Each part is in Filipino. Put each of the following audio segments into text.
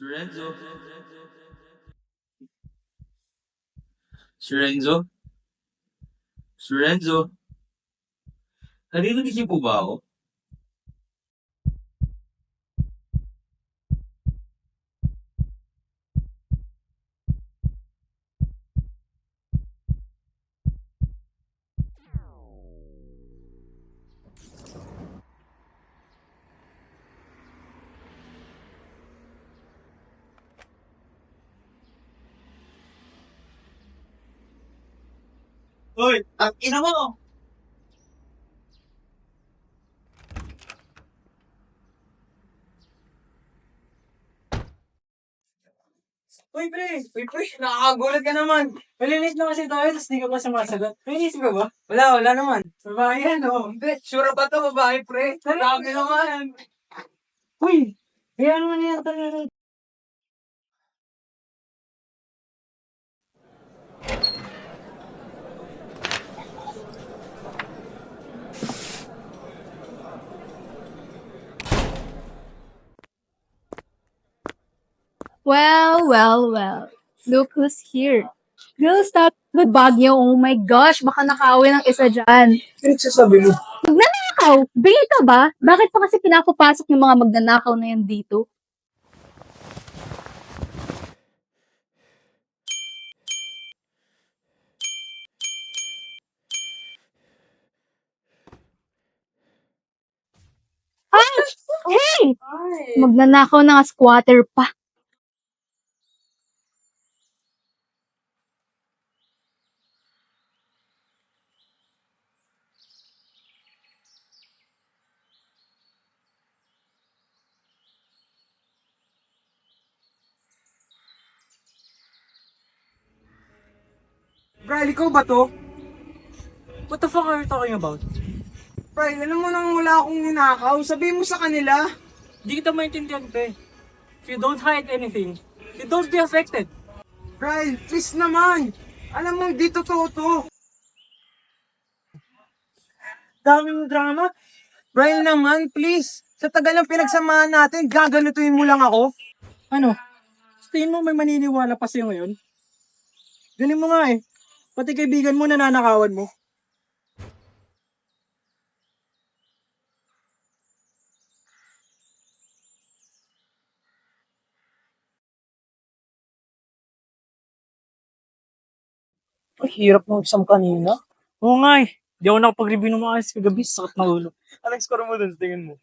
Lorenzo? Lorenzo? Lorenzo? Naririnig niyo po ba ako? Hoy! Ang ina mo! Uy, pre, nakakagulat ka naman. Malinis na kasi tayo, tapos di ka pa sumasagot. May inisip ka ba? Wala naman. Babae yan, oh. Hindi, sure ba to babae, pre? Grabe naman. Uy, kaya naman yan, tara. Well. Look who's here. Girl, stop with Baguio. Oh my gosh, baka nakawin ng isa dyan. Pinagsasabi mo. Magnanakaw? Bigay ka ba? Bakit pa kasi pinapapasok yung mga magnanakaw na yan dito? Ay! Hey! Magnanakaw na nga squatter pa. Brian, ikaw ba to? What the fuck are you talking about? Brian, alam mo nang wala akong ninakaw. Sabihin mo sa kanila. Di kita maintindihan, pre. If you don't hide anything, you don't be affected. Brian, please naman. Alam mo, di totoo to. Dami mong drama. Brian naman, please. Sa tagal ng pinagsamahan natin, gaganituin mo lang ako. Ano? Sa tingin mo may maniniwala pa sa'yo ngayon? Galing mo nga eh. Pati kaibigan mo nananakawan mo. Ay, hirap ng exam kanina. Oo nga eh. Di ako nakapag-review ng mga ayos kagabi. Sakit na ulo. Anong score mo dun sa tingin mo?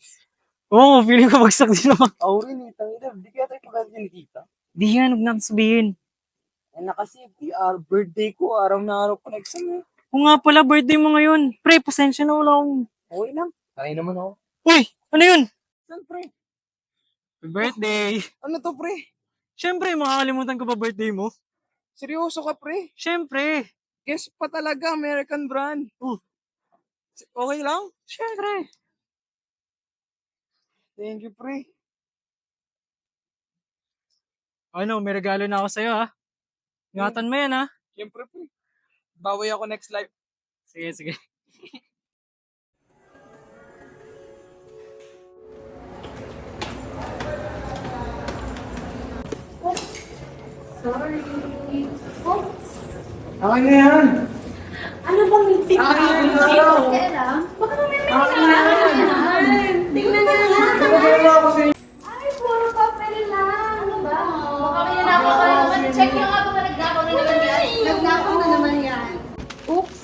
Oo, feeling ko bagsak din naman. Ako rin eh. Tangina, di kaya tayo pagkakit ni Tita. Di yan, huwag natin sabihin. Eh nakasi, birthday ko, araw na araw ko na exam eh. Oo nga pala, birthday mo ngayon. Pre, pasensya na wala akong... Okay lang. Kaya naman ako. Uy! Ano yun? Saan pre? Happy birthday! Ano to pre? Siyempre, makakalimutan ko pa birthday mo. Seryoso ka pre? Siyempre. Guess pa talaga, American brand. Okay lang? Siyempre. Thank you pre. Ano, may regalo na ako sa'yo ha. Ingatan mo yan ha. Siyempre pre. Bawi ako next life. Sige. Sorry. Oh, Akin na yan. ano bang meeting Akin na yan. Kaya lang, baka naman may Akin na yan. Tingnan niya lang. Nagpapagawa ako sa'yo. Ay, puro papel lang. Ano ba? Baka may nanakaw ka naman. Check nyo nga baka nagnakaw na naman yan. Nagnakaw na naman yan. Oops.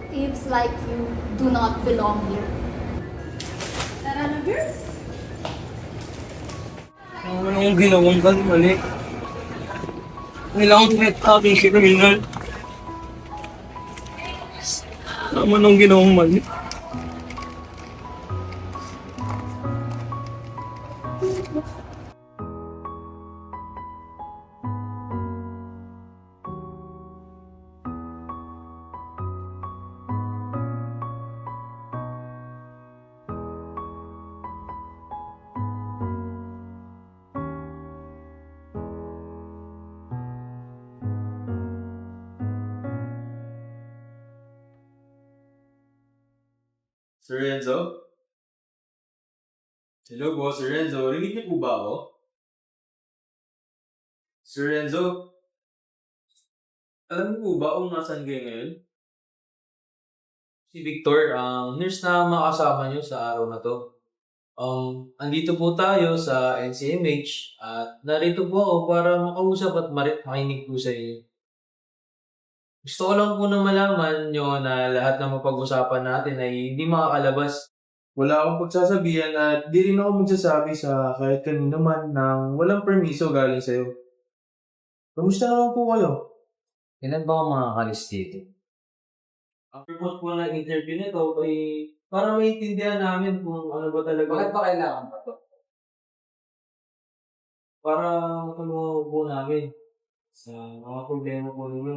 Thieves like you do not belong here. Tara na, girls. Anong ginawang ka mali? Kailangan net aking kriminal. Tama nung ginawang mali. Lorenzo? Hello po, Sir Renzo. Rinig niyo po ba ako? Sir Renzo, alam niyo po ba kung nasaan kayo ngayon? Si Victor, ang nurse na makasama niyo sa araw na to. Andito po tayo sa NCMH at narito po ako para makausap at makinig po sa inyo. Gusto ko lang po na malaman nyo na lahat ng mapag-usapan natin ay hindi makakalabas. Wala akong pagsasabihan at di rin ako magsasabi sa kahit kanino man nang walang permiso galing sa'yo. Kamusta naman po kayo? Kailan ba ako makakalis dito? Ang purpose po ng interview nito ay para maintindihan namin kung ano ba talaga. Bakit ba kailangan ba ito? Para matulungan po namin sa mga problema po ninyo.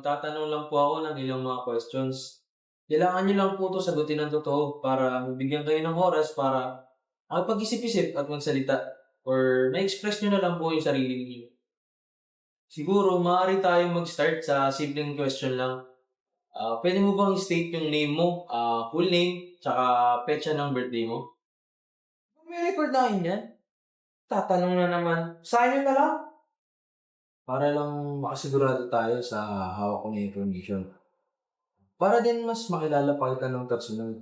Tatanong lang po ako ng ilang mga questions. Kailangan nyo lang po ito sagutin ng totoo para mabigyan kayo ng oras para makapag-isip-isip at magsalita or ma-express nyo na lang po yung sarili niyo. Siguro, maaari tayong mag-start sa simpleng question lang. Pwede mo bang state yung name mo, full name, tsaka petsa ng birthday mo? May record na kayo yan? Tatanong na naman. Sa inyo na lang. Para lang makasigurado tayo sa hawak kong information. Para din mas makilala pa kita ng personal.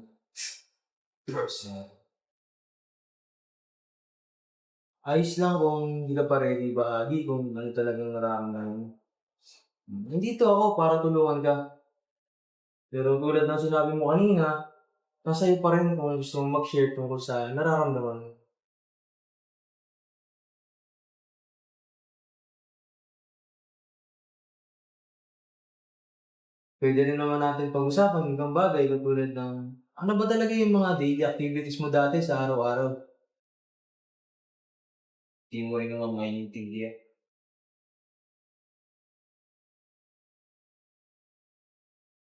Ayos lang kung hindi ka pa ready bahagi kung ano talagang nararamdaman mo. Nandito ako para tulungan ka. Pero tulad ng sinabi mo kanina, nasa iyo pa rin kung gusto mong mag-share tungkol sa nararamdaman mo. Pwede rin naman natin pag-usapan ng bagay katulad ng ano ba talaga yung mga daily activities mo dati sa araw-araw? Hindi mo rin naman maintindihan.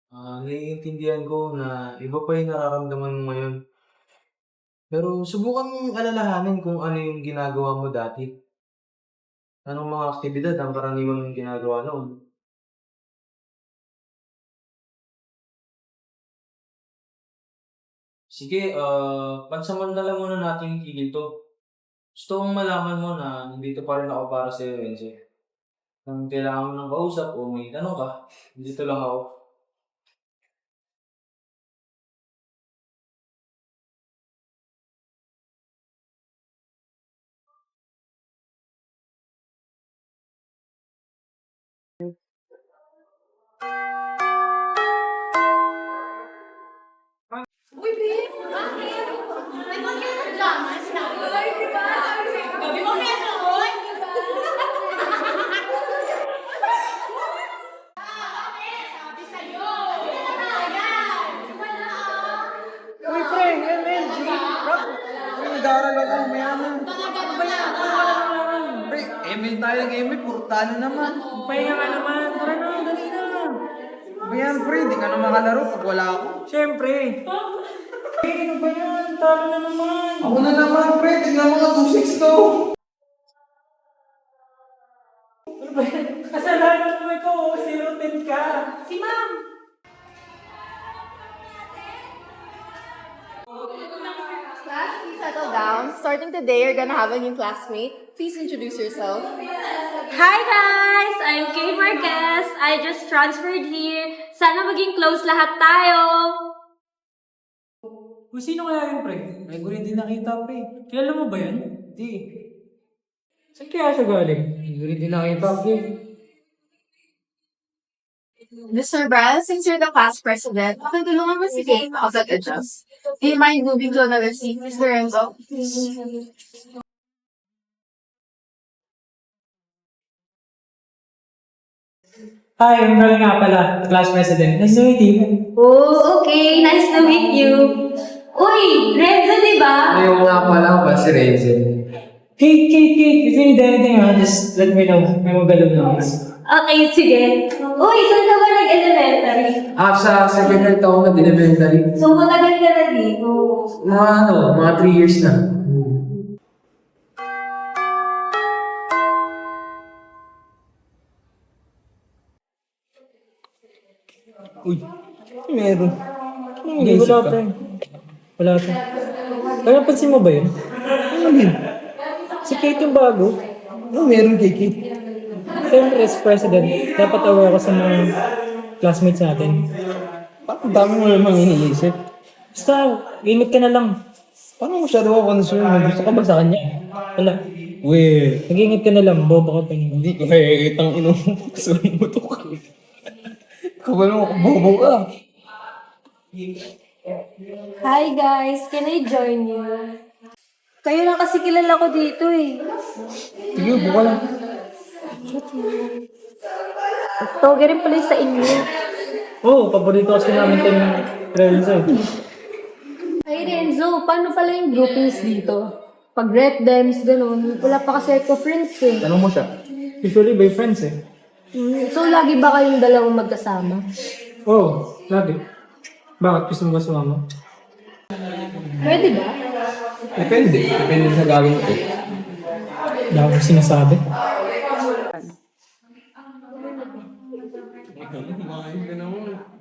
Naiintindihan ko na iba pa yung nararamdaman mo ngayon. Pero subukan mong alalahanin kung ano yung ginagawa mo dati. Anong mga aktibidad ang karaniwan mong ginagawa noon? Sige, pansamantala muna natin itigil to. Gusto kong malaman mo na nandito pa rin ako para sa'yo, Renzo. Kung kailangan mo ng kausap o may tanong ka, dito lang ako. Uy, babe! Bakit? Di ba kaya nag-drama? Sinabi ko lang, di ba? Sabi sa'yo, di ba kaya noon? Di ba? Sabi sa'yo! Ayan! Wala ah! Uy, pre, men, sige. Rock. Uy, nag-aaral ako, mayaman. Talaga naman! Pre, ML tayo ng ML. Purtano naman. Pahinga ka naman. Tara na, dali na. Ayan, pre. Di ka na makalaro pag wala ako. Siyempre. Ano ba yan? Talo na naman. Ako na naman, pre. Tignan mo nga 2-6 to. Kasalanan mo ito. 0-10 ka. Si ma'am! Class, please settle down. Starting today, you're gonna have a new classmate. Please introduce yourself. Hi guys! I'm Kay Marquez. I just transferred here. Sana maging close lahat tayo. Kung sino kaya yun, pre? May ko rin din nakita, pre. Kilala mo ba yan? Di. Saan kaya siya galing? Hindi ko rin din nakita, pre. Mr. Bral, since you're the class president, makitulungan mo si Kate ako sa adjust. Do you mind moving to another seat, Mr. Renzo? Hi, I'm Bral nga pala, class president. Nice to meet you. Oh, okay. Nice to meet you. Uy, Renzo, di ba? Ayaw nga pala ako ba si Renzo? Kate, if you need anything, just let me know. May magalaw na. Okay, sige. Uy, saan ka ba nag-elementary? Sa second year ako na elementary. So, matagal ka na dito. Mga 3 years na. Uy, meron. Hindi Naisip wala, ka? pre. Wala to. Pero napansin mo ba yun? Ano? Si Kate yung bago. Ano meron kay Kate? Siyempre, as president, dapat aware ako sa mga classmates natin. Parang dami mo namang iniisip. Basta, limit ka na lang. Parang masyado ako concerned. Gusto ka ba sa kanya? Wala. Weh. Nag-ingat ka na lang, bobo ka pa yun. Hindi ko nakikitang inuupusan mo to ka. Kabalo mo, bobo ka. Hi guys, can I join you? Kayo lang kasi kilala ko dito eh. Sige, buka lang. Toge rin pala yung sa inyo. Oo, paborito kasi namin ito yung Renzo. Ay Renzo, paano pala yung groupings dito? Pag rep dems, ganun. Wala pa kasi ako friends eh. Tanong mo siya. Usually by friends eh. So lagi ba kayong dalawang magkasama? Oo, lagi. Bakit? Gusto mo ba sumama? Pwede ba? Depende. Depende sa gagawin ko. Wala akong sinasabi.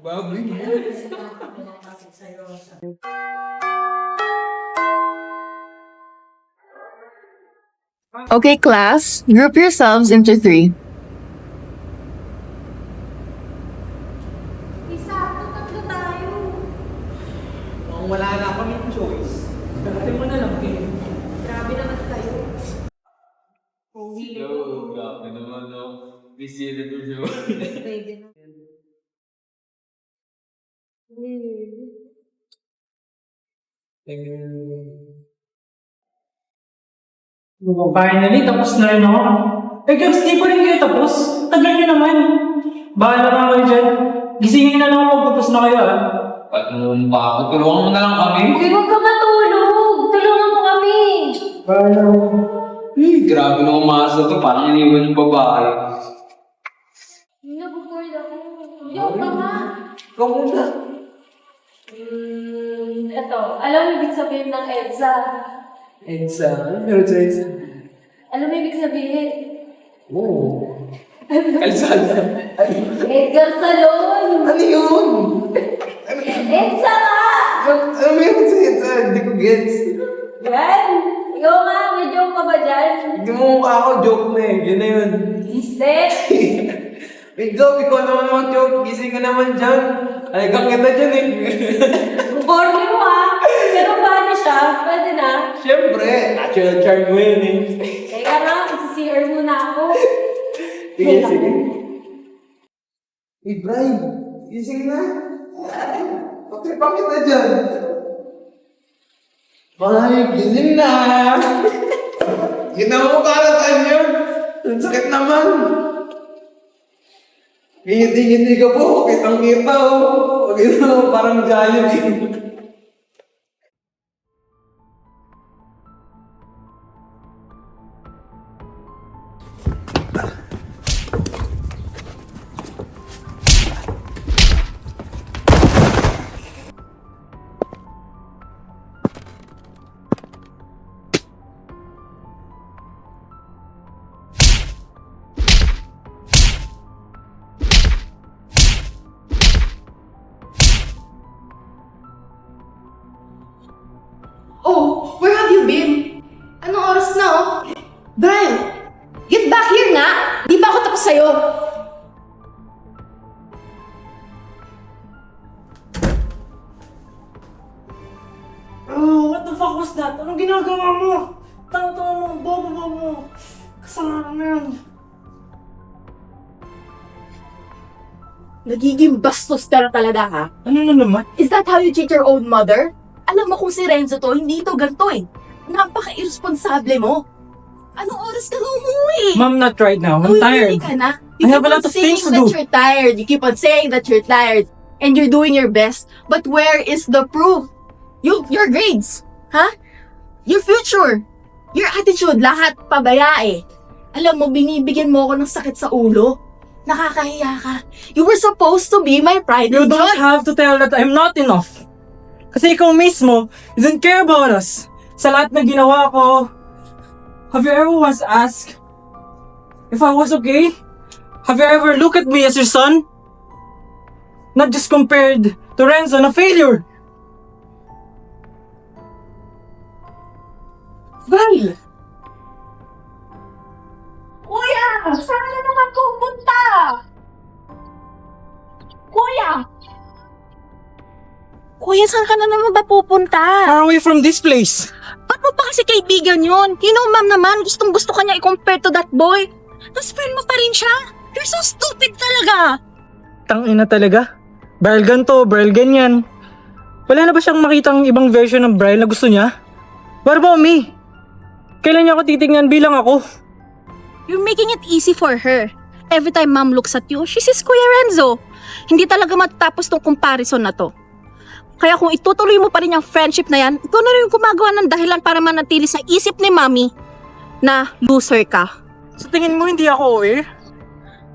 Baboy. Okay, class, group yourselves into 3. Isa, tatlo tayo. Kung wala na kaming choice. Pagkatin mo na lang, Kim. Grabe naman kayo. Yo, grabe naman, no? Busy na to siya. Pwede na. Finally, tapos na rin ako. Eh, Gabs, di pa rin kayo tapos. Tagal nyo naman. Bahala ka kayo dyan. Gisingin na lang ako pagpapos na kayo, ah. At nung bakit, tulungan mo na lang kami. Uy, huwag ka matulog. Tulungan mo kami. Bahala ako. Grabe na umasa to, parang iniwan yung babae. Nabuboard ako. Yo, mama. Ikaw muna. Ito, alam mo ibig sabihin ng EDSA? Edsa. Ano meron sa Edsa? Alam mo ibig sabihin? Oo. Kalsada. Edgar Salon! Ano yun? EDSA nga! Ano meron sa Edsa? Hindi ko gets. Yan! Ikaw nga, may joke ka ba dyan? Hindi mo mukha ako, joke na eh. Yun na yun. Iset! Ikaw naman mga joke. Gising ka naman dyan. Aligang kita dyan eh. Corny mo ha! Pero paano siya? Pwede na. Siyempre, natural charm mo yun eh. Teka nga, isi-CR muna ako. Sige, sige. Hey, Brian. Gising na. Patripang kita dyan. Ay, gising na. Ginawa mo karataan yun. Ang sakit naman. Ngiti-ngiti ka po. Kitang-kita oh. Pag ito, parang Jollibee. Oh, where have you been? Anong oras na oh? Brian, get back here nga! Di pa ako tapos sa'yo. Oh, what the fuck was that? Anong ginagawa mo? Tanga-tanga mo, bobo mo. Kasalanan na yan. Nagiging bastos ka na talaga, ha? Ano na naman? Is that how you treat your own mother? Alam mo kung si Renzo to, hindi to ganito eh. Napaka-irresponsable mo. Anong oras ka na umuwi? Ma'am, not right now. I'm Uy, tired. hindi ka na. I have a lot of things to do. You keep on saying that you're tired. You keep on saying that you're tired. And you're doing your best. But where is the proof? Your grades. Ha? Your future. Your attitude. Lahat pabaya eh. Alam mo, binibigyan mo ako ng sakit sa ulo. Nakakahiya ka. You were supposed to be my pride You and don't joy. have to tell that I'm not enough. Kasi ikaw mismo, you didn't care about us. Sa lahat ng ginawa ko, have you ever once asked if I was okay? Have you ever looked at me as your son? Not just compared to Renzo, na failure. Bye! Kuya! Saan ka naman pupunta? Kuya! Kuya, saan ka na naman ba pupunta? Far away from this place. Ba't mo pa kasi kaibigan yun? Ma'am naman, gustong gusto ka niya i-compare to that boy. Tapos friend mo pa rin siya? You're so stupid talaga! Tangina talaga. Brian ganto, Brian ganyan. Wala na ba siyang makitang ibang version ng Brian na gusto niya? What about me? Kailan niya ako titignan bilang ako? You're making it easy for her. Every time mom looks at you, she sees Kuya Renzo. Hindi talaga matatapos tong comparison na to. Kaya kung itutuloy mo pa rin yung friendship na yan, ikaw na rin yung gumagawa ng dahilan para manatili sa isip ni mami na loser ka. Sa tingin mo hindi ako eh?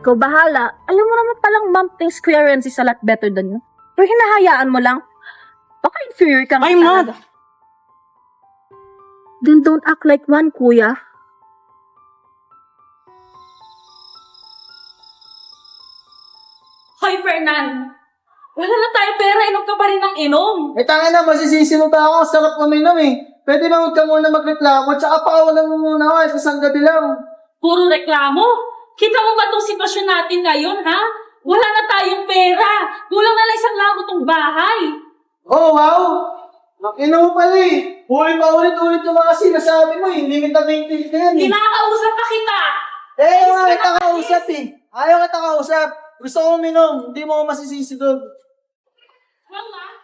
Ikaw bahala. Alam mo naman palang mom thinks Kuya Renz is a lot better than you. Pero hinahayaan mo lang. Baka inferior ka nga I'm not. talaga. Then don't act like one, kuya. Hoy, Fernan! Wala na tayo pera, inom ka pa rin ng inom. Eh, tangin na, masisisi mo pa ako. Ang sarap uminom eh. Pwede ba huwag ka muna magreklamo? Tsaka pakawalan mo muna ako. Isang gabi lang. Puro reklamo. Kita mo ba itong sitwasyon natin ngayon, ha? Wala na tayong pera. Kulang na lang isang lamo tong bahay. Oh, wow! Nakina mo pala eh. Huli pa ulit-ulit yung mga sinasabi mo. Hindi kita maintindihan eh. Kinakausap pa kita. Eh, ayaw kita kausap eh. Ayaw kita kausap. Gusto ko uminom. Hindi mo ako masisisi doon. Mama,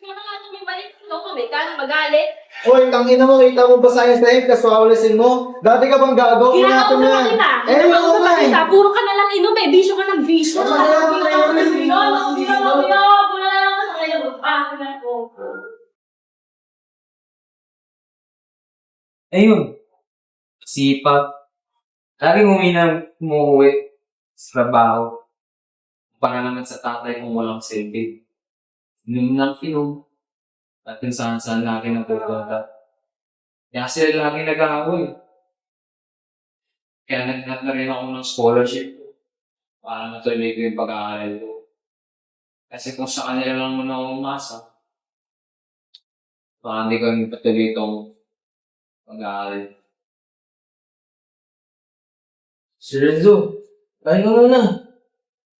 ikaw na nga itong may balik. Ikaw kami, ka nang magalit. Oy, tangina mo. Kita mo ba science life? Kaswawalisin mo? Dati ka bang gago? Kinakausap pa kita. Eh, oo Kinakausap nga pa eh. kita. Puro ka na lang inom eh. Bisyo ka ng bisyo. Wala na lang tayo ulit. Ayun. Sipag. Laging umuwi sa trabaho. Para naman sa tatay kung walang silbi. Inom ng inom. At kung saan-saan lagi napupunta. Kaya sila lagi nag-aaway. Kaya naghanap na rin ako ng scholarship. Para matuloy ko yung pag-aaral ko. Kasi kung sa kanila lang muna ako umasa, baka hindi ko patuloy itong pag-aaral. Si Renzo, kain ka muna.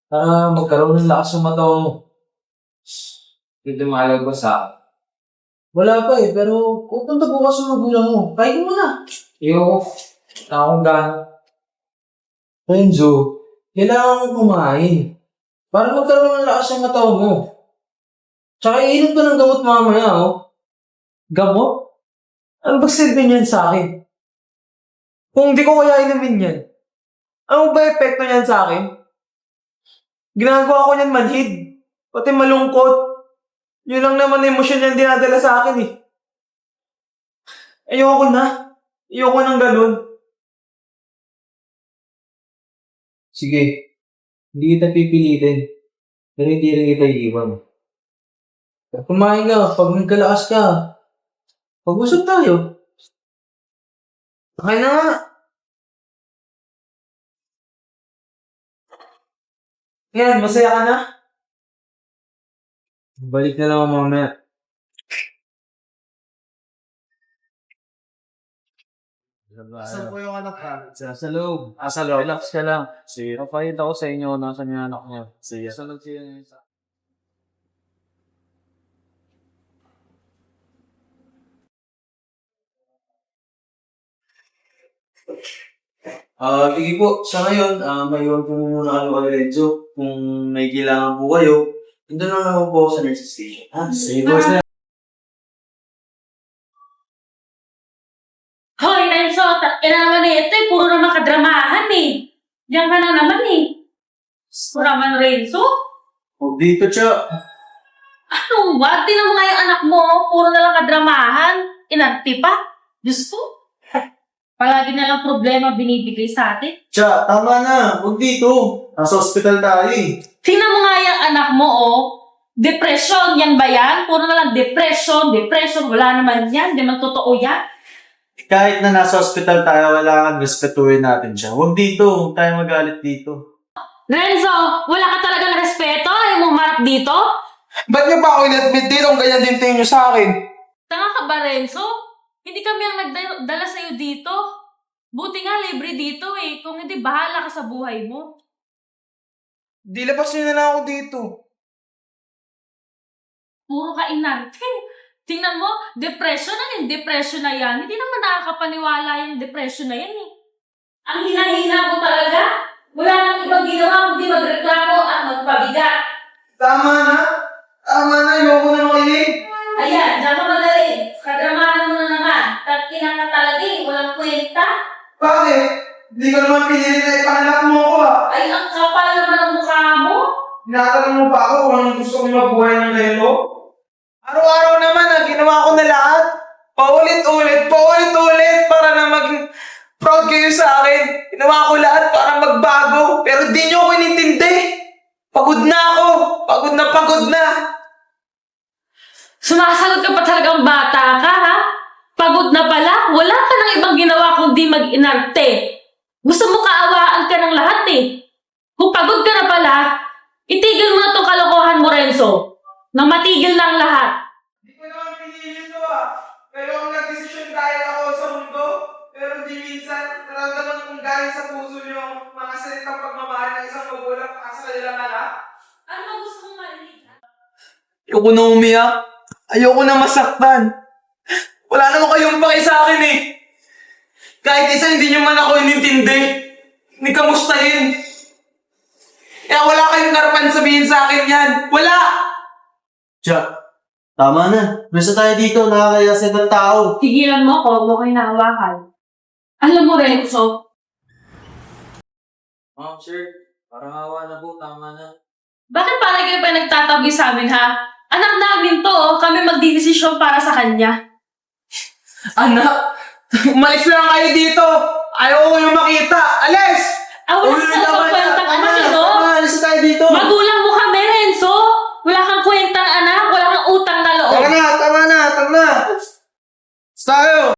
Para magkaroon ng lakas ng mata mo. Hindi tumalog ba sa akin? Wala pa eh, pero pupunta bukas sa magulang mo. Kain ka muna. Ayoko. Wala akong gana. Renzo, kailangan mo kumain. Para magkaroon ng lakas ng mata mo. Tsaka iinom ka ng gamot mamaya, oh. Gamot? Ano ba silbi niyan sa akin? Kung di ko kaya inumin yan, ano ba epekto niyan sa akin? Ginagawa ko niyan manhid. Pati malungkot. Yun lang naman na emosyon niyan dinadala sa akin eh. Ayoko na. Ayoko nang ganun. Sige. Hindi kita pipilitin. Pero hindi rin kita iiwan. Kumain ka. Pag nagkalakas ka. Pag-usap tayo. Okay na nga. Yan, masaya ka na? Balik na lang ako mamaya. Saan po yung anak ka? Sa loob. Sa loob. Relax ka lang. Sige. Papayad ako sa inyo. Nasaan yung anak niya? Sige. Sa loob siya. Sige po. Sa ngayon, maiwan po muna kayo kay Renzo. Kung may kailangan po kayo, nandun lang naman po ako sa nurse station. Sige po. Hoy, Renzo, ina naman eh. Ito eh, puro naman kadramahan eh. Diyan ka na naman eh. Puro naman, Renzo. Huwag dito, Cha. Ano ba? Tinan mo nga yung anak mo, puro na lang kadramahan. Inanti pa. Diyos ko. Palagi na lang problema binibigay sa atin. Cha, tama na. Huwag dito. Nasa hospital tayo eh. Tingnan mo nga yung anak mo, oh. Depression, yan ba yan? Puro na lang depression. Wala naman yan. Di man totoo yan. Kahit na nasa hospital tayo, kailangan respetuhin natin siya. Huwag dito. Huwag tayo magalit dito. Renzo, wala ka talagang respeto? Ayaw mo marap dito? Ba't niyo pa ako in-admit dito kung ganyan din tingin niyo sa akin? Tanga ka ba, Renzo? Hindi kami ang nagdala sa'yo dito. Buti nga libre dito eh. Kung hindi, bahala ka sa buhay mo. Di labas nyo na lang ako dito. Puro ka inantin. Tingnan mo, depression na yung depression na yan. Hindi naman nakakapaniwala yung depression na yan eh. Ang hina-hina mo talaga. Wala nang ibang ginawa kundi magreklamo at magpabigat. Tama na. Tama na. Ayoko na makinig. Ayan, diyan ka magaling. Kadramahan mo na naman. Tagkina ka talaga eh. Walang kwenta. Bakit? Hindi ko naman pinilit na ipanganak mo ako ah. Ay, ang kapal naman ang mukha mo. Tinatanong mo pa ako kung anong gusto ko mabuhay ng lelo? Araw-araw naman ginawa ko na lahat. Paulit-ulit para na maging proud kayo sa akin. Ginawa ko lahat para magbago. Pero di nyo ako inintindi. Pagod na ako. Pagod na. Sumasagot ka pa talagang bata ka, ha? Pagod na pala? Wala ka nang ibang ginawa kundi mag-inarte. Gusto mo kaawaan ka ng lahat eh. Kung pagod ka na pala, itigil mo na itong kalokohan mo, Renzo. Nang matigil na ang lahat. Hindi ko naman pinili ito Pero kung nag-desisyon dahil ako sa mundo, pero di minsan, nararamdaman kong galing sa puso niyo ang mga salitang pagmamahal ng isang magulang para sa kanilang anak. Ano ba gusto mong marinig, ha? Ayoko na umiyak. Ayoko na masaktan. Wala naman kayong paki sa akin eh. Kahit isa hindi nyo man ako inintindi. Hindi kamustahin. Kaya wala kayong karapan sabihin sa akin yan. Wala! Jack, tama na. Basta tayo dito, nakakayasin ng tao. Tigilan mo ako, huwag mo kayo nahawakan. Alam mo, Renzo, Ma'am, sir, parang awa na po, tama na. bakit parang kayo pa nagtatabi sa amin, ha? Anak namin to, oh. Kami magdidesisyon para sa kanya. Anak! Umalis na lang kayo dito! Ayaw ko yung makita! Alis! Wala ka talagang kwentang anak, no? Alis tayo dito! Magulang mo kami, Renzo! Wala kang kwentang anak, wala kang utang na loob. Tama na! Tayo!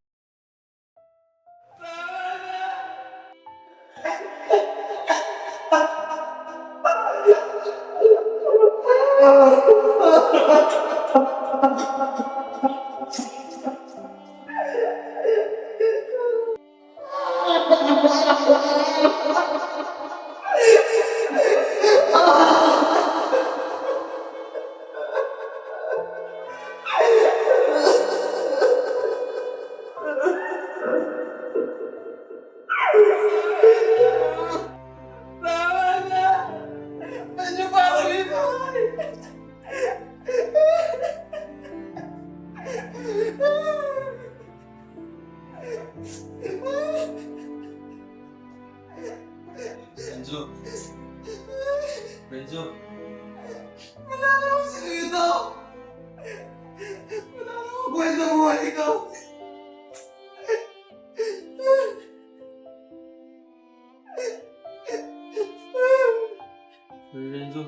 Ano ba ako dito? Renzo, Wala na ako sa dito! Wala na ako kwenta buhay ikaw! Renzo,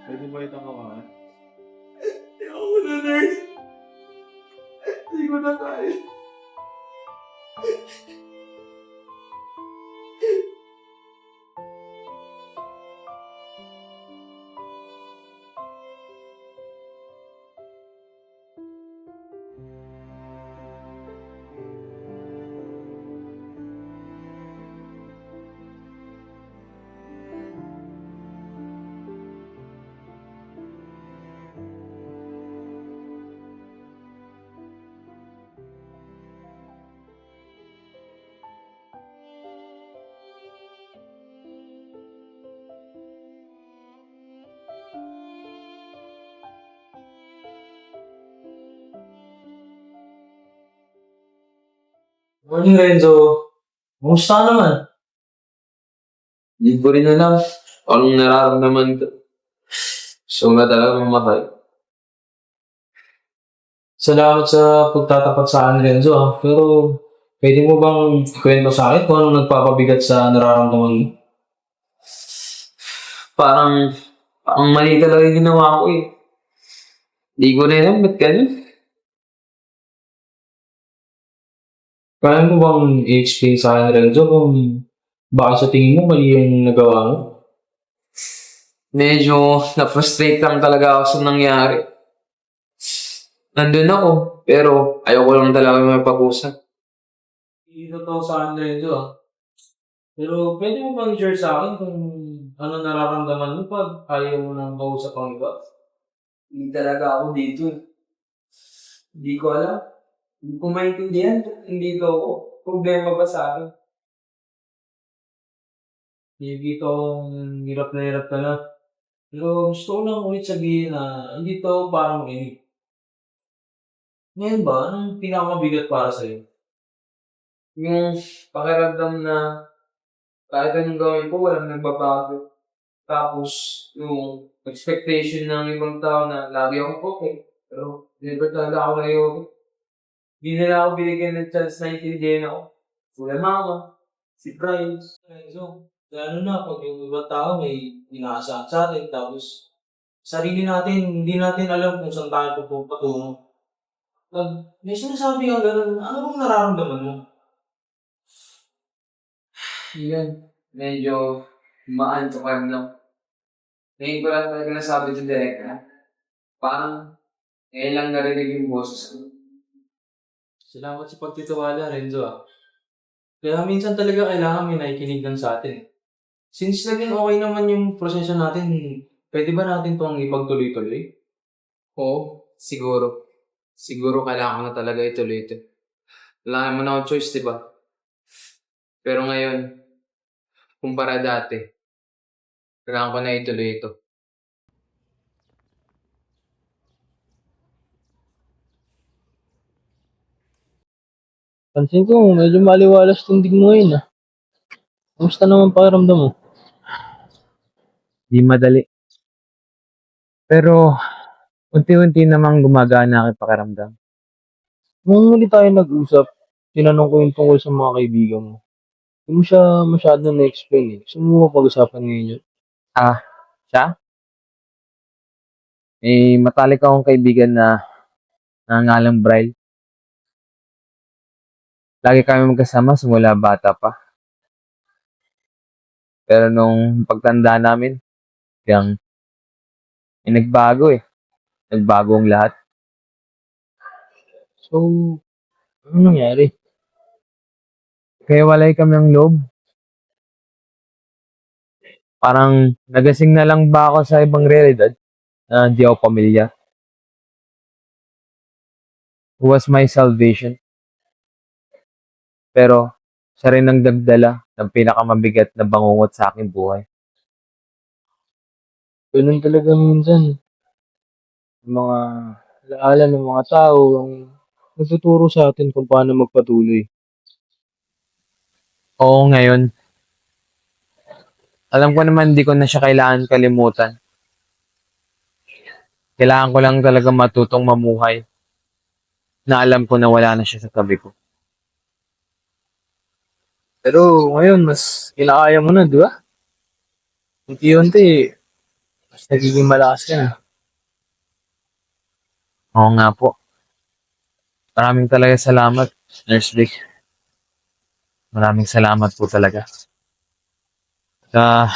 pwede ba itong kawakan? Ayoko na, nurse! Hindi ko na kaya. Morning, Renzo. Kumusta ka naman? Hindi ko rin alam anong nararamdaman ko. So na talaga mamatay. Salamat sa pagtatapat sa akin, Renzo. Pero, pwede mo bang kwento sa akin kung anong nagpapabigat sa nararamdaman mo? Parang mali talaga yung ginawa ko eh. Hindi ko rin alam, ba't ganun? Kaya mo bang i-explain sa akin, Renzo, kung bakit sa tingin mo mali yung nagawa mo? Medyo na-frustrate lang talaga ako sa nangyari. Nandun ako. Pero ayoko lang talaga may pag-usap. Hindi totoo sa akin, Renzo, ah. Pero pwede mo bang share sa akin kung ano nararamdaman mo pag ayaw mo nang kausap ang iba? Hindi talaga ako dito. Hindi ko alam. Hindi ko maintindihan. Hindi ko ako. Problema ba sa akin? Dito akong hirap ka na. Pero gusto ko lang ulit sabihin na hindi to para makinig. Ngayon ba, anong pinakamabigat para sa'yo? Yung pakiramdam na kahit anong gawin ko, walang nagbabago. Tapos, yung expectation ng ibang tao na lagi akong okay. Pero, never talaga ako ngayon. Hindi nila ako binigyan ng chance na intindihan ako. Sila mama, si Bryce. So, lalo na pag yung ibang tao may inaasahan sa atin, tapos sarili natin, hindi natin alam kung saan tayo patungo. Pag may sinasabi ka gano'n, ano bang nararamdaman mo? Yun, medyo maantokan lang. Ngayon ko lang talaga nasabi sa direkta. Parang, ngayon lang narinig yung boses ko. Salamat sa pagtitiwala, Renzo, ah. Kaya minsan talaga kailangan may nakikinig lang sa atin. Since naging okay naman yung proseso natin, pwede ba natin itong ipagtuloy-tuloy? Oo, siguro. Siguro kailangan ko na talaga ituloy ito. Wala naman ako choice, di ba? Pero ngayon, kumpara dati, kailangan ko na ituloy ito. Pansin ko, medyo maliwalas tindig mo ngayon ah. Kamusta naman pakiramdam mo? Di madali. Pero, unti-unti namang gumagana ang pakiramdam. Nung muli tayo nag-usap, tinanong ko yung tungkol sa mga kaibigan mo. Hindi mo siya masyado na-explain eh. Gusto mo ba pag-usapan ngayon yun? Ah, siya? May matalik akong kaibigan na nangangalang Bryle. Lagi kami magkasama simula bata pa. Pero nung pagtanda namin, yung nagbago eh. Nagbago ang lahat. So, ano nangyari? Kaya walay kami ng loob. Parang nagasing na lang ba ako sa ibang realidad na hindi ako pamilya. Who was my salvation? Pero siya rin ang nagdala ng pinakamabigat na bangungot sa aking buhay. Ganun talaga minsan. Yung mga alaala ng mga tao ang nagtuturo sa atin kung paano magpatuloy. Oo, ngayon, alam ko naman hindi ko na siya kailangan kalimutan. Kailangan ko lang talaga matutong mamuhay na alam ko na wala na siya sa tabi ko. Pero ngayon, mas kinakaya mo na, di ba? Unti-unti, mas nagiging malakas ka na. Oo nga po. Maraming talaga salamat, Nurse Vic. Maraming salamat po talaga. Sa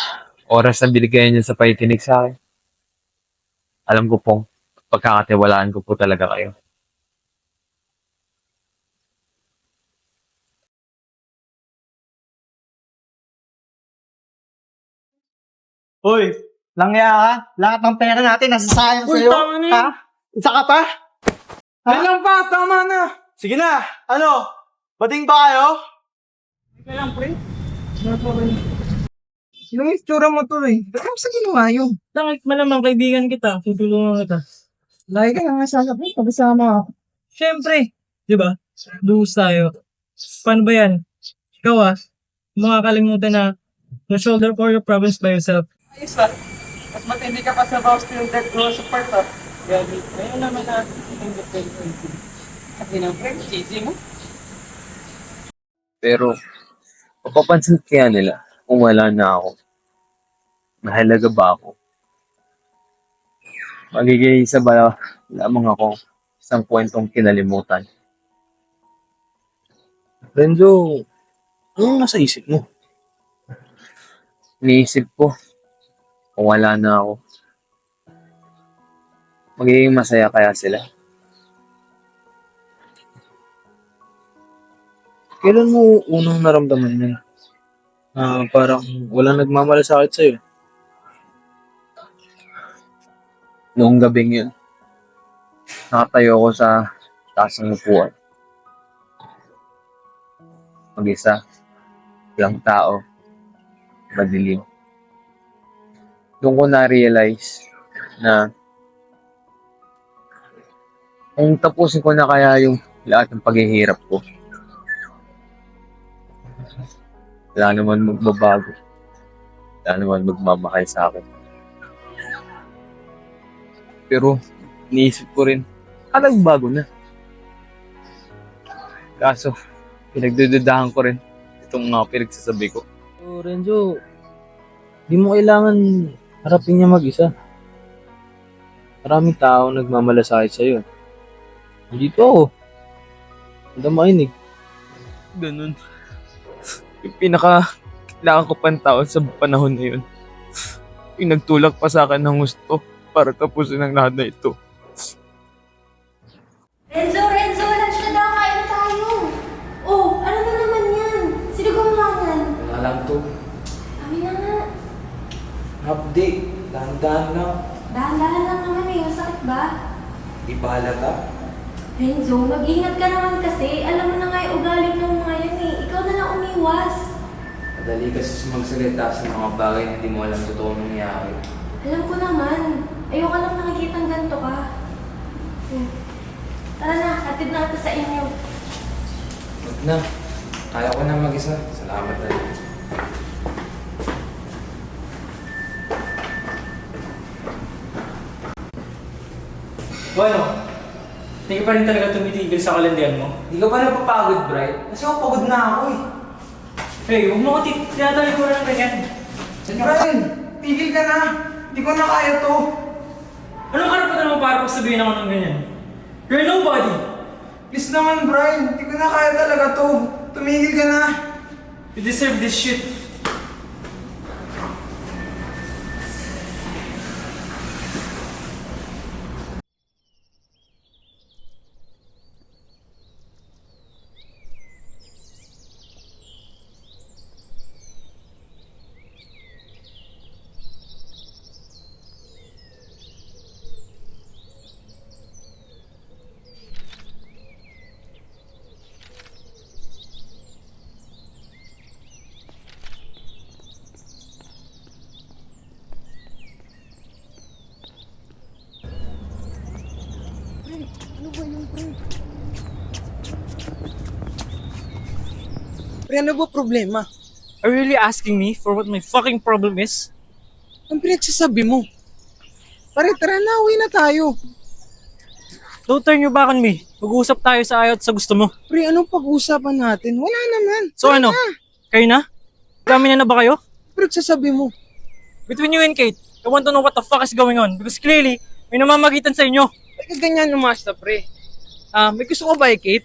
oras na binigay niyo sa pakikinig sa akin. Alam ko pong pagkakatiwalaan ko po talaga kayo. Hoy, langya ka? Lahat ng pera natin nasasayang Uy, sa'yo. tama na yun. Ha? Isa ka pa? Yan lang pa, tama na. Sige na, ano? Bating ba kayo? Kaya lang, pre. Sinong itsura mo to eh? Ba't mo sa ginawa yun? Langit man naman kaibigan kita, tutulungan kita. Lagi ka nga sasakit, pagkasama ako. Siyempre, di ba? Duhos tayo. Paano ba yan? Ikaw makakalimutan na shoulder for your problems by yourself. Ayos ba? Mas matindi ka pa sa vows to yung dead ko sa part ah. Gabi, ngayon naman na hindi pwede. Sabi ng friend, cheesy mo. Pero, mapapansin kaya nila kung wala na ako. Mahalaga ba ako? Magiging isa ba lamang ako isang kwentong kinalimutan? Renzo, anong nasa isip mo? Iniisip ko kung wala na ako. Magiging masaya kaya sila? Kailan mo unang naramdaman yun? Parang walang nagmamalasakit sa'yo. Noong gabing yun, nakatayo ko sa taas ng upuan. Mag-isa, walang tao, madilim. Doon ko na-realize na kung tapusin ko na kaya yung lahat ng paghihirap ko, wala naman magbabago. Wala naman magmamahal sa akin. Pero, iniisip ko rin, bago na. Kaso, pinagdududahan ko rin itong mga pinagsasabi ko. So, Renzo, di mo kailangan harapin niya mag-isa. Maraming tao nagmamalasakit sa'yo. Dito ako. Hindi mainig. Ganun. Yung kailangan ko pang tao sa panahon na yun. Yung nagtulak pa sa akin ng gusto para tapusin ang lahat na ito. Renzo, lunch na daw. Kain na tayo. Oh, ano na naman yan? Sino gumawa yan? Wala lang to. Kami na nga. Update. Dahan-dahan lang. Dahan-dahan lang naman eh. Masakit ba? Di ba halata? Renzo, mag-ingat ka naman kasi. Alam mo na nga yung ugali ng mga yan eh. Ikaw na lang umiwas. Madali kasi magsalita sa mga bagay na hindi mo alam totoo nangyari. Alam ko naman. Ayoko lang nakikita ng ganito ka. Tara na, hatid na ito sa inyo. Wag na. Kaya ko na mag-isa. Salamat na rin. Bueno, hindi ka pa rin talaga tumitigil sa kalendaran mo. Di ka ba napapagod, Bright? Kasi ako pagod na ako eh. Hey, huwag mo ko tinatawag ko ng ganyan. Brian, tigil ka na. Di ko na kaya to. Anong karapatan mo para pagsabihin ako ng ganyan? You're nobody! Please naman, Brian. Di ko na kaya talaga to. Tumigil ka na. You deserve this shit. Pre, ano ba problema? Are you really asking me for what my fucking problem is? Ang pinagsasabi mo? Pare, tara na. Uwi na tayo. Don't turn your back on me. Mag-uusap tayo sa ayaw at sa gusto mo. Pre, anong pag-uusapan natin? Wala naman. So ano? Kayo na? Dami na ba kayo? Pinagsasabi mo? Between you and Kate, I want to know what the fuck is going on because clearly, may namamagitan sa inyo. Bakit ganyan umasta, pre? May gusto ko ba Kate?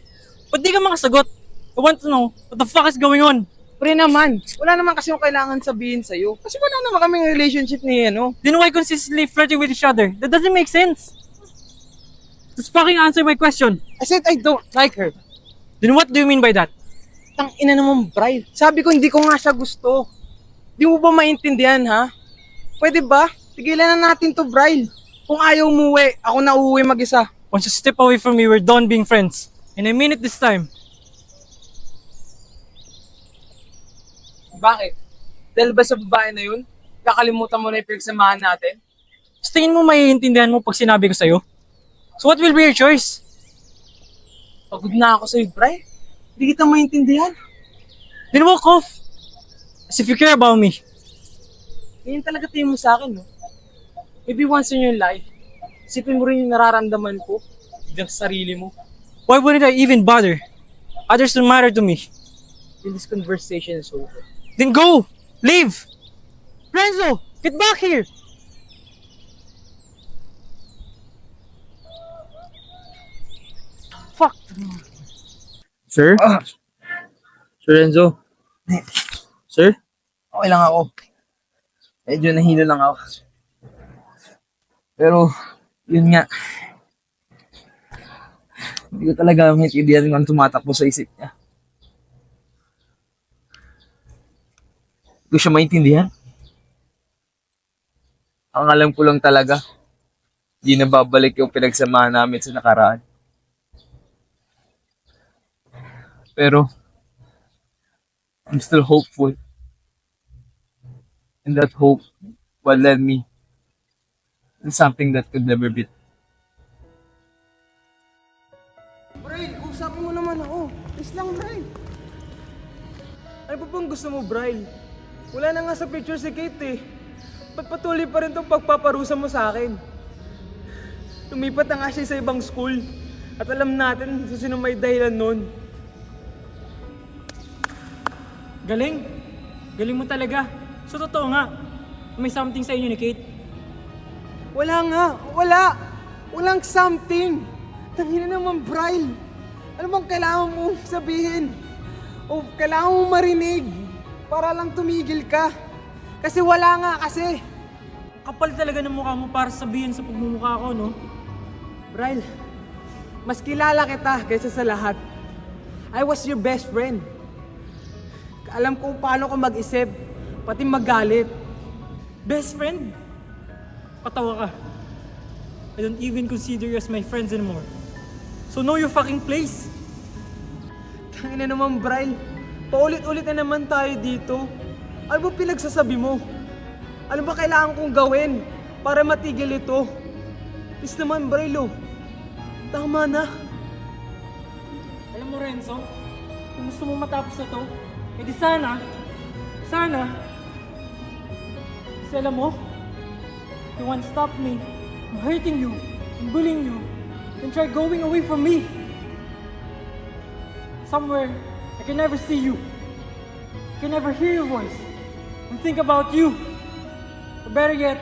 Ba't di ka makasagot? I want to know what the fuck is going on. Pre naman, wala naman kasi yung kailangan sabihin sa'yo. Kasi wala naman kaming relationship ni Then why consistently flirting with each other? That doesn't make sense. Just fucking answer my question. I said I don't like her. Then what do you mean by that? Tang ina naman, Bri. Sabi ko hindi ko nga siya gusto. Di mo ba maintindihan, ha? Pwede ba? Tigilan na natin to, Bri. Kung ayaw umuwi, ako na uuwi mag-isa. Once you step away from me, we're done being friends. And I mean it this time. Bakit? Dahil ba sa babae na yun, kakalimutan mo na yung pinagsamahan natin? Sa tingin mo maiintindihan mo pag sinabi ko sa'yo? So what will be your choice? Pagod na ako sa'yo, Bri. Hindi kita maintindihan. Then walk off. As if you care about me. Ganyan talaga tingin mo sa akin, no? Maybe once in your life, isipin mo rin yung nararamdaman ko, biglang sa sarili mo. Why wouldn't I even bother? Others don't matter to me. Till this conversation is over. Then go! Leave! Renzo! Get back here! Fuck! Sir? Sir Renzo? Sir? Okay lang ako. Medyo nahilo lang ako. Pero, yun nga. Hindi ko talaga maintindihan kung ano tumatakbo sa isip niya. ko siya maintindihan. Ang alam ko lang talaga, di na babalik yung pinagsamahan namin sa nakaraan. Pero, I'm still hopeful. And that hope will lead me to something that could never be. Bray, usapin mo naman ako. Please lang, Bray. Ano pa bang gusto mo, Bray? Wala na nga sa picture si Kate eh. Ba't patuloy pa rin itong pagpaparusa mo sa akin? Lumipat na nga siya sa ibang school. At alam natin kung sino may dahilan nun. Galing. Galing mo talaga. So, totoo nga. May something sa inyo ni Kate. Wala nga, wala. Walang something. Tangina naman, Bray. Ano bang kailangan mo sabihin? O kailangan mo marinig para lang tumigil ka? Kasi wala nga kasi. Kapal talaga ng mukha mo para sabihin sa pagmumukha ko, no? Bray, mas kilala kita kaysa sa lahat. I was your best friend. Alam kung paano ko mag-isip, pati magalit. Best friend? Patawa ka. I don't even consider you as my friends anymore. So know your fucking place. Tangina naman, Bray. Paulit-ulit na naman tayo dito. Ano ba pinagsasabi mo? Ano ba kailangan kong gawin para matigil ito? Please naman, Bray, lo. Tama na. Alam mo, Renzo, kung gusto mo matapos na to, edi sana, kasi alam mo, if you want to stop me from hurting you, and bullying you, then try going away from me. Somewhere, I can never see you. I can never hear your voice and think about you. Or better yet,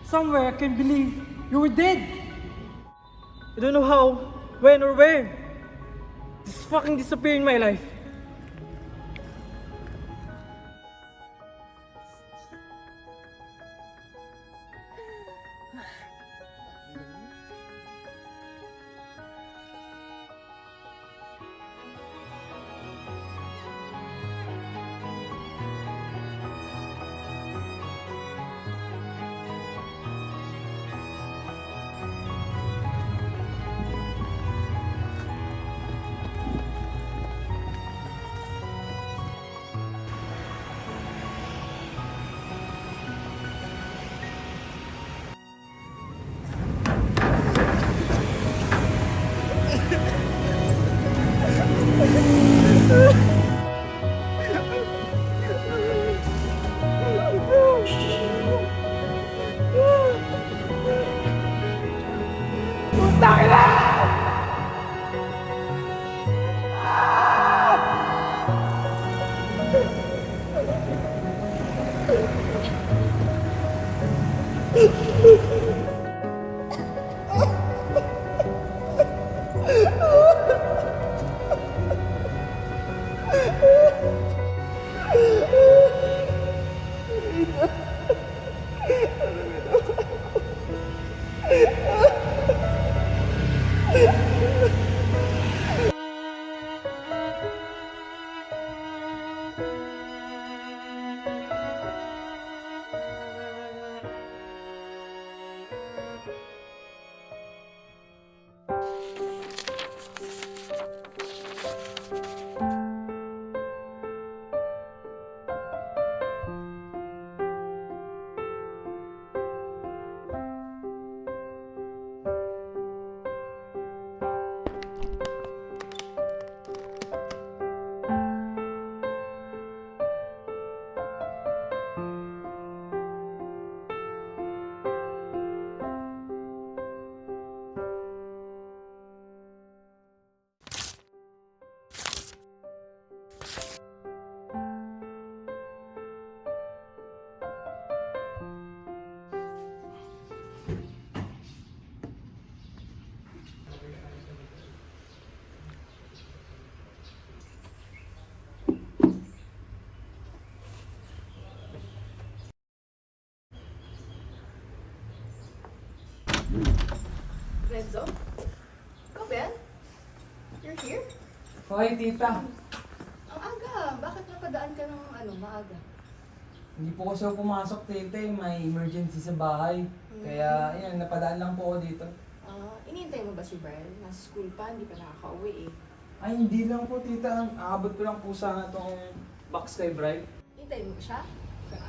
somewhere I can believe you were dead. I don't know how, when, or where. Just fucking disappear in my life. Renzo? Ikaw, Ben? You're here? Hoy, tita. Ang aga. Bakit napadaan ka ng maaga? Hindi po kasi ako pumasok, tete. May emergency sa bahay. Kaya, ayan, napadaan lang po ako dito. Inintay mo ba si Brian? Nasa school pa, hindi pa nakaka-uwi eh. Ay, hindi lang po, tita. Ang aabot ko lang po sana itong box kay Bright. Hintay mo ba siya?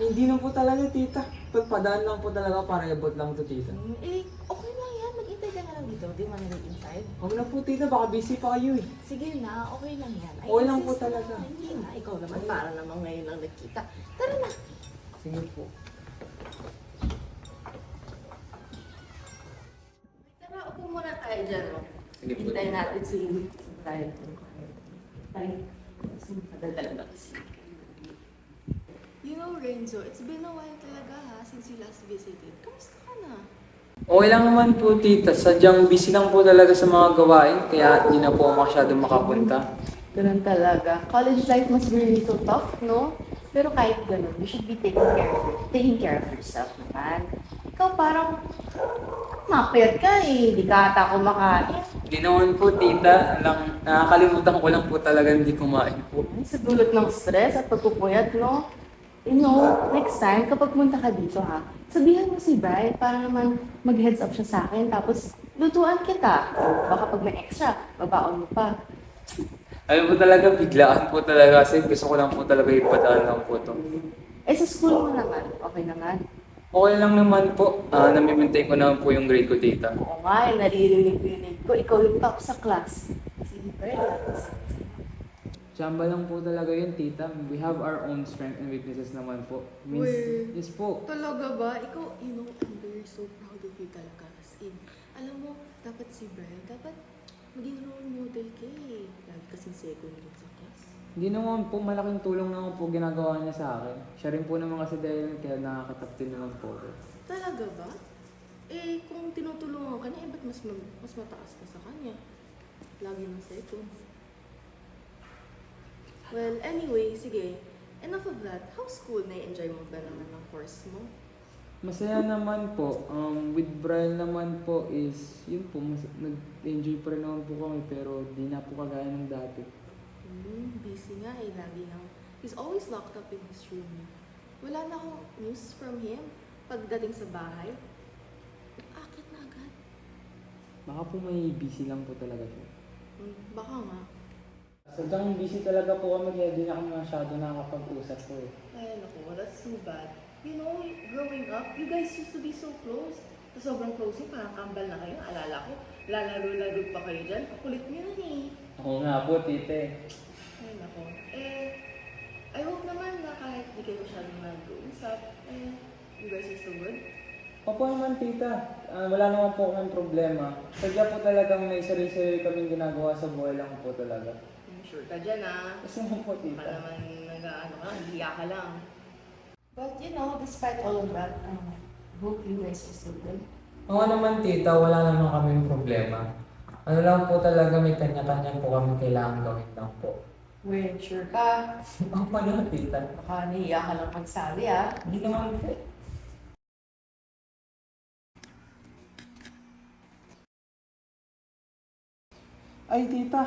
Hindi na po talaga, tita. Pagpadaan lang po talaga para iabot lang to, tita. Okay lang yan. Mag-intay ka na lang dito. Di mo na inside. Huwag na po, tita. Baka busy pa kayo eh. Sige na, okay lang yan. I Okay lang po insist talaga. na. Hindi na, ikaw naman. Para namang ngayon lang nagkita. Tara na. Sige po. Tara, upo muna tayo dyan. Oh. Sige po. Hintayin natin si Brian. Tayo. Madal talaga kasi. You know, Renzo, it's been a while talaga ha, since you last visited. Kamusta ka na? Okay lang naman po, tita. Sadyang busy lang po talaga sa mga gawain. Kaya hindi na po ako masyadong makapunta. Ganun talaga. College life must be really so tough, no? Pero kahit ganun, you should be taking care of yourself naman. Ikaw parang mapayat ka eh. Di ka ata kumakain. Hindi naman po, tita. Nakakalimutan ko lang po talaga hindi kumain po. Ay, sa dulot ng stress at pagpupuyat, no? You know, next time, kapag punta ka dito ha, sabihan mo si Brian para naman mag-heads up siya sa akin, tapos lutuan kita. Baka pag may extra, babaon mo pa. Ayun po talaga, biglaan po talaga kasi gusto ko lang po talaga ipadaan lang po to. Eh, sa school mo naman, okay naman. Okay lang naman po. Nami-maintain ko naman po yung grade ko, tita. Oo nga, naririnig ko. Ikaw yung top sa class. Si Brian. Tsamba lang po talaga yun, tita. We have our own strength and weaknesses naman po. Yes po. Talaga ba? Ikaw, you know, I'm very so proud of you talaga. As in, alam mo, dapat si Brian, dapat maging role model ka eh. Lagi kasing second yun sa class. Hindi naman po, malaking tulong naman po ginagawa niya sa akin. Siya rin po naman kasi dahil kaya nakakatap din naman po. Talaga ba? Eh, kung tinutulungan ka niya, eh, ba't mas mataas ka sa kanya? Lagi ng second. Well, anyway, sige. Enough of that. How's school? Na-enjoy mo ba naman ang course mo? Masaya naman po. With Brian naman po is, yun po, nag-enjoy pa rin naman po kami pero di na po kagaya ng dati. Busy nga eh. Lagi lang. He's always locked up in his room. Wala na akong news from him. Pagdating sa bahay, akit na agad. Baka po may busy lang po talaga siya. Baka nga. Sadyang busy talaga po kami kaya di na kami masyado nakakapag-usap po eh. Ay, naku, that's too bad. You know, growing up, you guys used to be so close. Sobrang close eh, parang kambal na kayo. Alala ko, lalaro-laro pa kayo dyan. Kakulit niyo nun eh. Oo nga po, tite. Ay, naku. I hope naman na kahit di kayo masyadong nag-uusap, you guys are still good. Opo naman, tita. Wala naman po kaming problema. Sadya po talagang may sarili-sarili kaming ginagawa sa buhay lang po talaga. Sure ka dyan ah. Kasi naman po, Baka tita. naman nag-ano ka, hiya ka lang. But you know, despite all of that, hope you guys are still good. Oo naman, tita. Wala naman kaming problema. Ano lang po talaga, may kanya-kanya po kami kailangan gawin lang po. Well, sure ka. Opo naman, tita. Baka nahiya ka lang magsabi ah. Hindi naman po. Ay, tita.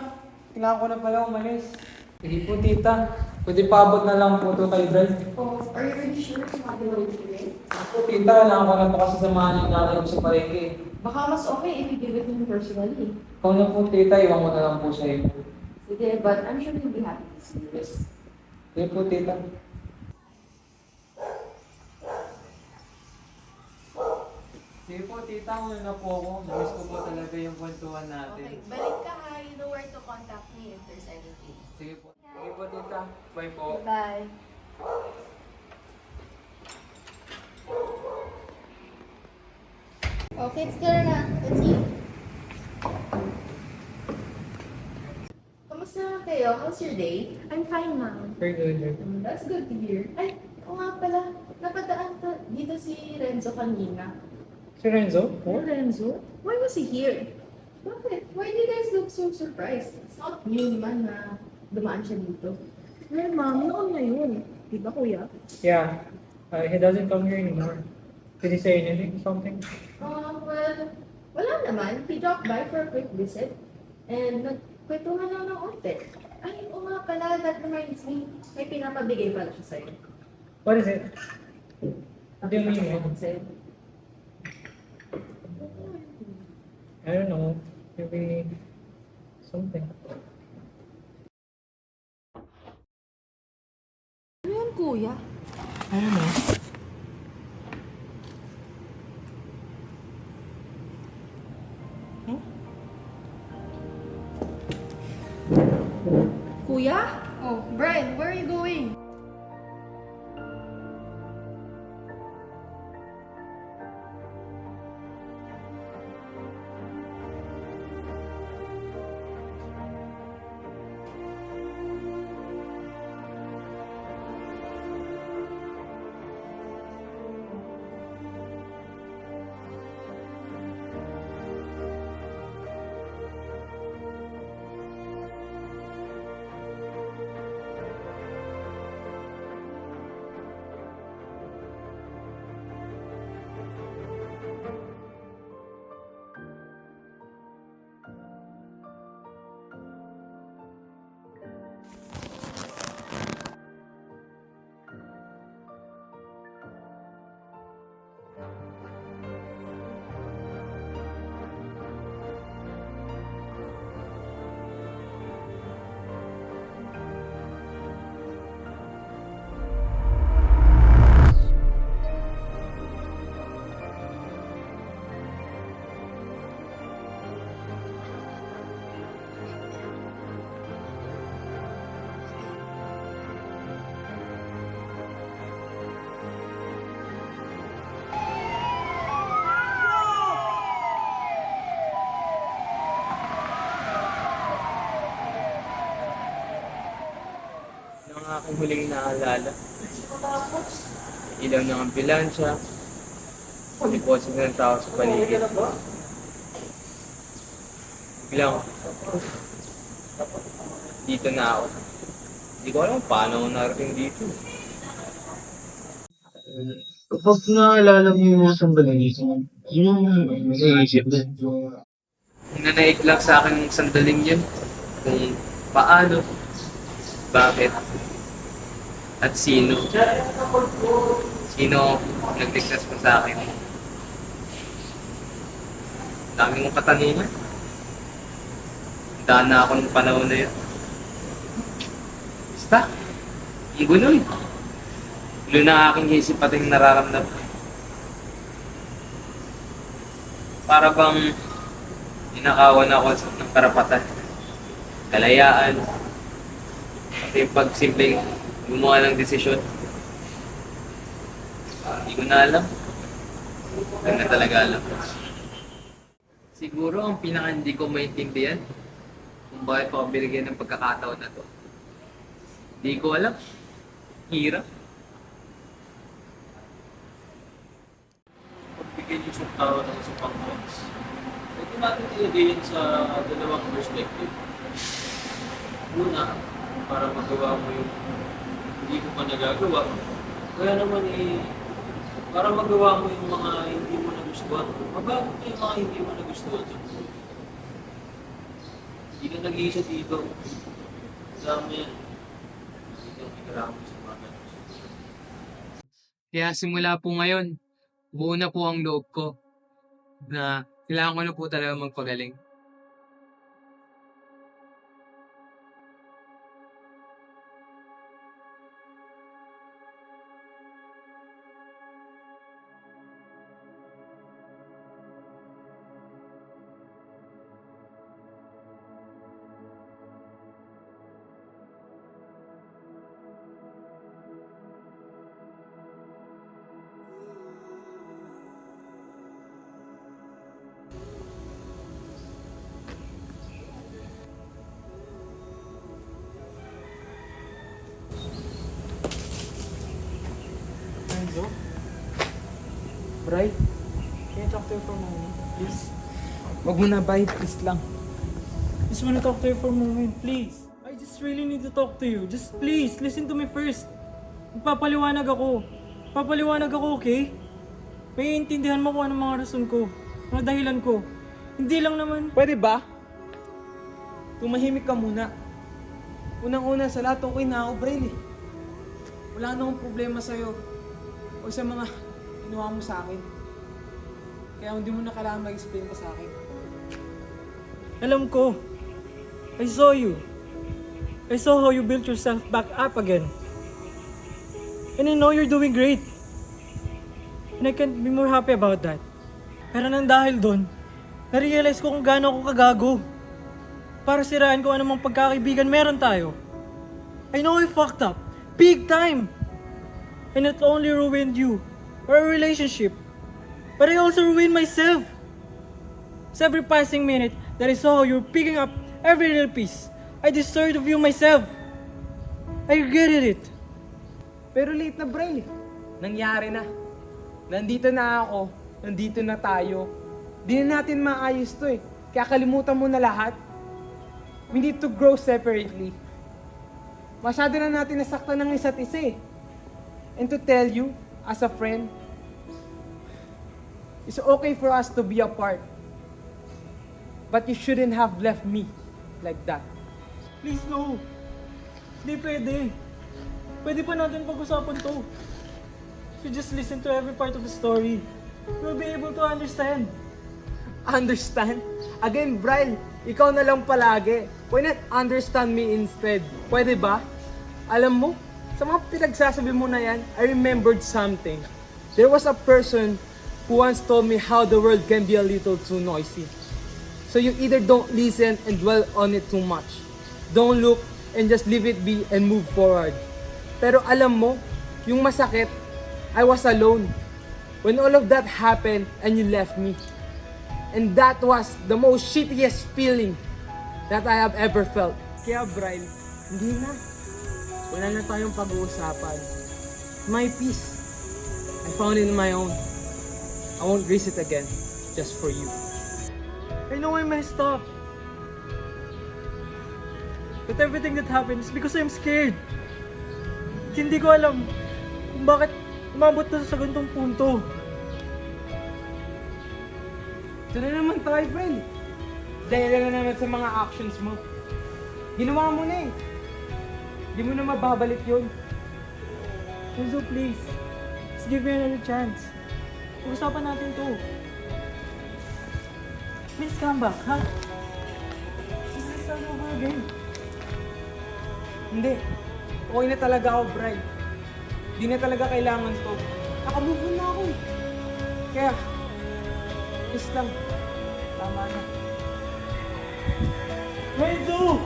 Kailangan ko na pala umalis. Sige po, tita. Pwede paabot na lang po ito kay Brad. Oh, are you really sure to have the road today? Ako, tita. Kailangan ko na po kasi samahan yung nanay ko sa palengke. Baka mas okay if you give it to him personally. Ikaw na po, tita. Iwan ko na lang po sa iyo. Sige, but I'm sure he'll be happy to see you. Sige po, tita. Sige po, tita. Muna na po ako. Namiss ko po talaga yung kwentuhan natin. Okay, balik ka ha. You know where to contact me if there's anything. Sige po. Sige po, tita. Bye po. Bye. Okay, it's there na. Let's eat. Kamusta naman kayo? How's your day? I'm fine now. Very good. That's good to hear. Ay, oo nga pala. Napadaan dito si Renzo kanina. Si Renzo? Renzo? Why was he here? Bakit? Why do you guys look so surprised? It's not new naman na dumaan siya dito. Well, ma'am, noon na yun. Di ba, kuya? Yeah. He doesn't come here anymore. Did he say anything? Something? Well, wala naman. He dropped by for a quick visit. And nagkwentuhan lang ng konti. Ay, oo nga pala. That reminds me. May pinapabigay pala siya sa'yo. What is it? What do you mean? I don't know. Maybe something. Ano yan, kuya? I don't know. Kuya? Oh, Brian, where are you going? Ang aking huling naalala. Ilaw ng ambulansya. Paliposin ng tao sa paligid. Biglang, dito na ako. Hindi ko alam paano ako narating dito. Kapag naalala mo yung mga sandaling dito, yun yung naiisip din. Nananaig lang sa akin ng sandaling yun. Kung paano, bakit, at sino. Sino nagligtas mo sa akin. Dami mong katanungan. Daan na ako ng panahon na yun. Basta, ang gulo eh. Gulo na aking isip at yung nararamdaman. Para bang inakawan ako ng karapatan, kalayaan, pati yung pagsimpleng gumawa ng desisyon. Hindi ko na alam. Hindi na talaga alam. Siguro ang pinaka hindi ko maintindihan kung bakit ako binigyan ng pagkakataon na to. Hindi ko alam. Hirap. Pagbigay niyo sa tao ng isang pang-box, huwag natin ilagay yun sa dalawang perspective. Una, para magawa mo yung hindi mo pa nagagawa. Kaya naman para magawa mo yung mga hindi mo nagustuhan, mabago mo yung mga hindi mo nagustuhan. Hindi ka nag-iisa dito. Kasama yan. Hindi ka nagkaramo sa mga ganun. Kaya simula po ngayon, buo na po ang loob ko na kailangan ko na po talaga magpagaling. Enzo? Bri? Can you talk to her for a moment, please? Wag mo na, bye. Please lang. Just wanna talk to her for a moment, please. I just really need to talk to you. Just please, listen to me first. Magpapaliwanag ako. Papaliwanag ako, okay? May intindihan mo kung anong mga rason ko. Mga dahilan ko. Hindi lang naman... Pwede ba? Tumahimik ka muna. Unang-una sa lahat, okay na ako, Brian eh. Wala na akong problema sa'yo o sa mga ginawa mo sa akin. Kaya hindi mo na kailangan mag-explain pa sa akin. Alam ko. I saw you. I saw how you built yourself back up again. And I know you're doing great. And I can't be more happy about that. Pero nang dahil doon, na-realize ko kung gaano ako kagago. Para siraan ko anumang pagkakaibigan meron tayo. I know I fucked up. Big time! And it only ruined you. Or a relationship. But I also ruined myself. Sa every passing minute that I saw how you're picking up every little piece, I deserved of you myself. I regretted it. Pero late na, Brian. Nangyari na. Nandito na ako. Nandito na tayo. Di na natin maayos to eh. Kaya kalimutan mo na lahat. We need to grow separately. Masyado na natin nasaktan ng isa't isa eh. And to tell you, as a friend, it's okay for us to be apart. But you shouldn't have left me like that. Please no. Hindi pwede. Pwede pa natin pag-usapan to. If you just listen to every part of the story, you'll be able to understand. Understand? Again, Brian, ikaw na lang palagi. Why not understand me instead? Pwede ba? Alam mo, sa mga pinagsasabi mo na yan, I remembered something. There was a person who once told me how the world can be a little too noisy. So you either don't listen and dwell on it too much. Don't look and just leave it be and move forward. Pero alam mo, yung masakit, I was alone. When all of that happened and you left me. And that was the most shittiest feeling that I have ever felt. Kaya Brian, hindi na. Wala na tayong pag-uusapan. My peace, I found it in my own. I won't risk it again, just for you. I know I messed up. But everything that happened is because I'm scared. At hindi ko alam kung bakit umabot na sa ganitong punto. Ito na naman tayo, friend. Dahil na naman sa mga actions mo. Ginawa mo na eh. Hindi mo na mababalik yun. Enzo, please. Just give me another chance. Pag-usapan natin to. Please come back, ha? This is all over again. Hindi. Okay na talaga ako, Brian. Hindi na talaga kailangan to. Nakamove on na ako eh. Kaya, please lang. Tama na. Enzo!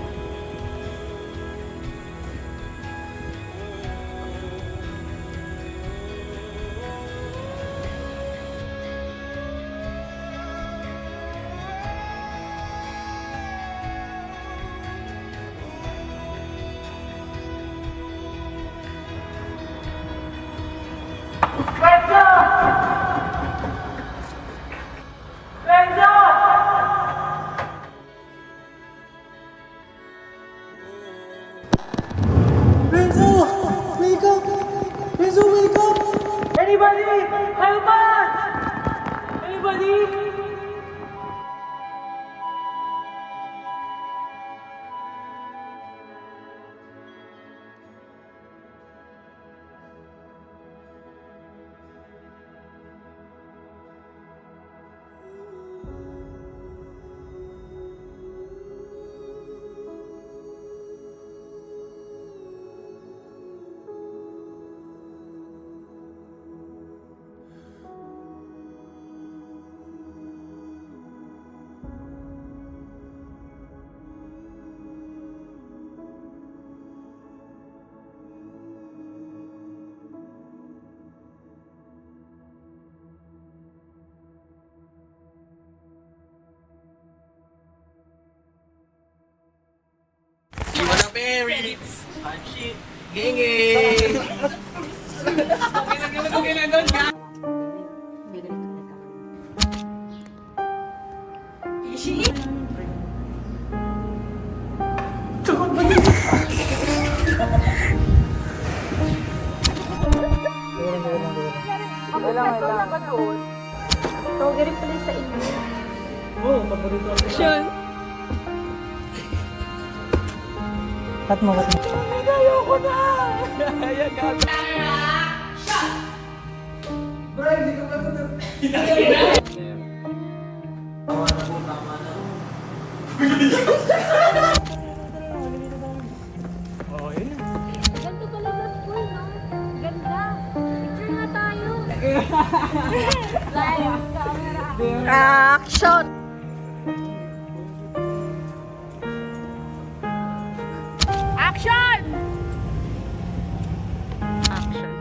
Renzo! Wake up! Renzo, wake up! Anybody! Help us! Anybody! Tawagin rin pala sa inyo. Oo, paborito ako. Cut mo. Ganito pala sa school, no? Ganda. Picture nga tayo. Live camera. Action! Action! Action.